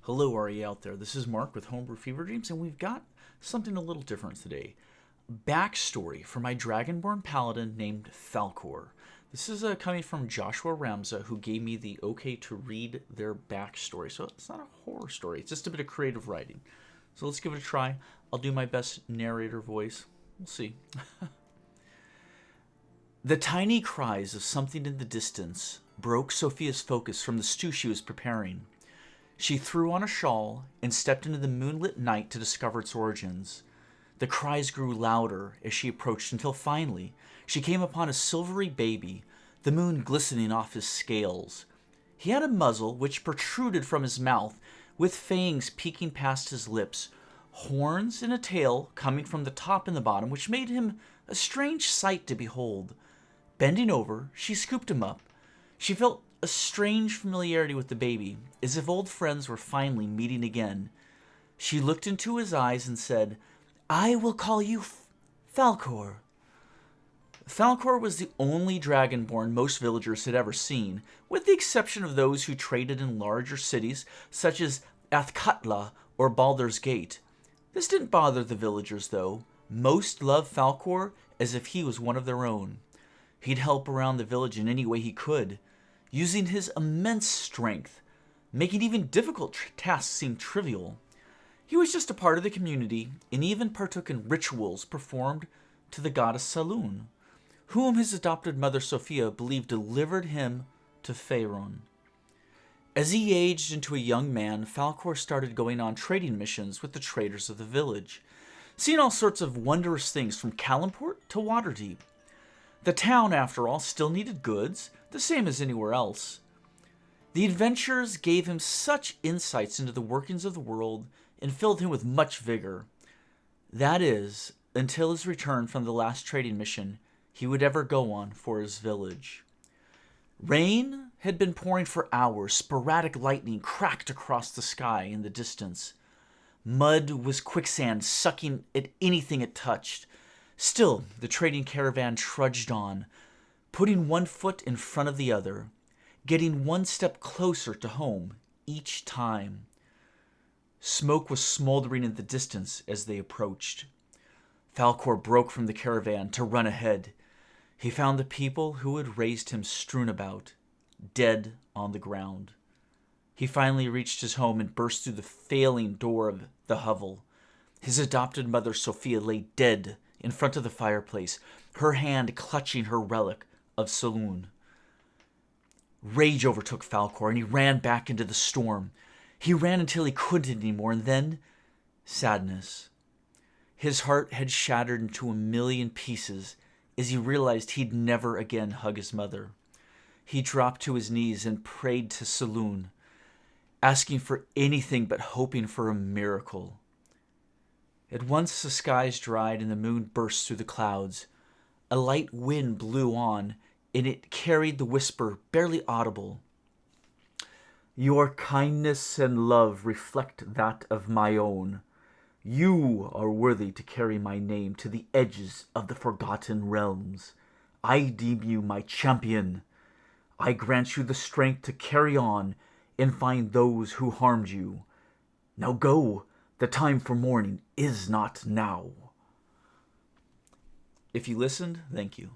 Hello, are you out there? This is Mark with Homebrew Fever Dreams, and we've got something a little different today. Backstory for my Dragonborn Paladin named Falkor. This is coming from Joshua Ramza, who gave me the okay to read their backstory. So it's not a horror story, it's just a bit of creative writing. So let's give it a try. I'll do my best narrator voice. We'll see. The tiny cries of something in the distance broke Sophia's focus from the stew she was preparing. She threw on a shawl and stepped into the moonlit night to discover its origins. The cries grew louder as she approached until finally she came upon a silvery baby, the moon glistening off his scales. He had a muzzle which protruded from his mouth, with fangs peeking past his lips, horns and a tail coming from the top and the bottom, which made him a strange sight to behold. Bending over, she scooped him up. She felt a strange familiarity with the baby, as if old friends were finally meeting again. She looked into his eyes and said, "I will call you Falkor." Falkor was the only dragonborn most villagers had ever seen, with the exception of those who traded in larger cities such as Athkatla or Baldur's Gate. This didn't bother the villagers, though. Most loved Falkor as if he was one of their own. He'd help around the village in any way he could, using his immense strength, making even difficult tasks seem trivial. He was just a part of the community, and even partook in rituals performed to the goddess Saloon, whom his adopted mother Sophia believed delivered him to Faerun. As he aged into a young man, Falkor started going on trading missions with the traders of the village, seeing all sorts of wondrous things from Kalimport to Waterdeep. The town, after all, still needed goods, the same as anywhere else. The adventures gave him such insights into the workings of the world and filled him with much vigor. That is, until his return from the last trading mission he would ever go on for his village. Rain had been pouring for hours. Sporadic lightning cracked across the sky in the distance. Mud was quicksand, sucking at anything it touched. Still, the trading caravan trudged on, putting one foot in front of the other, getting one step closer to home each time. Smoke was smoldering in the distance as they approached. Falkor broke from the caravan to run ahead. He found the people who had raised him strewn about, dead on the ground. He finally reached his home and burst through the failing door of the hovel. His adopted mother Sophia lay dead in front of the fireplace, her hand clutching her relic of Saloon. Rage overtook Falkor, and he ran back into the storm. He ran until he couldn't anymore, and then sadness. His heart had shattered into a million pieces as he realized he'd never again hug his mother. He dropped to his knees and prayed to Saloon, asking for anything but hoping for a miracle. At once the skies dried and the moon burst through the clouds. A light wind blew on, and it carried the whisper, barely audible. "Your kindness and love reflect that of my own. You are worthy to carry my name to the edges of the forgotten realms. I deem you my champion. I grant you the strength to carry on and find those who harmed you. Now go. The time for mourning is not now." If you listened, thank you.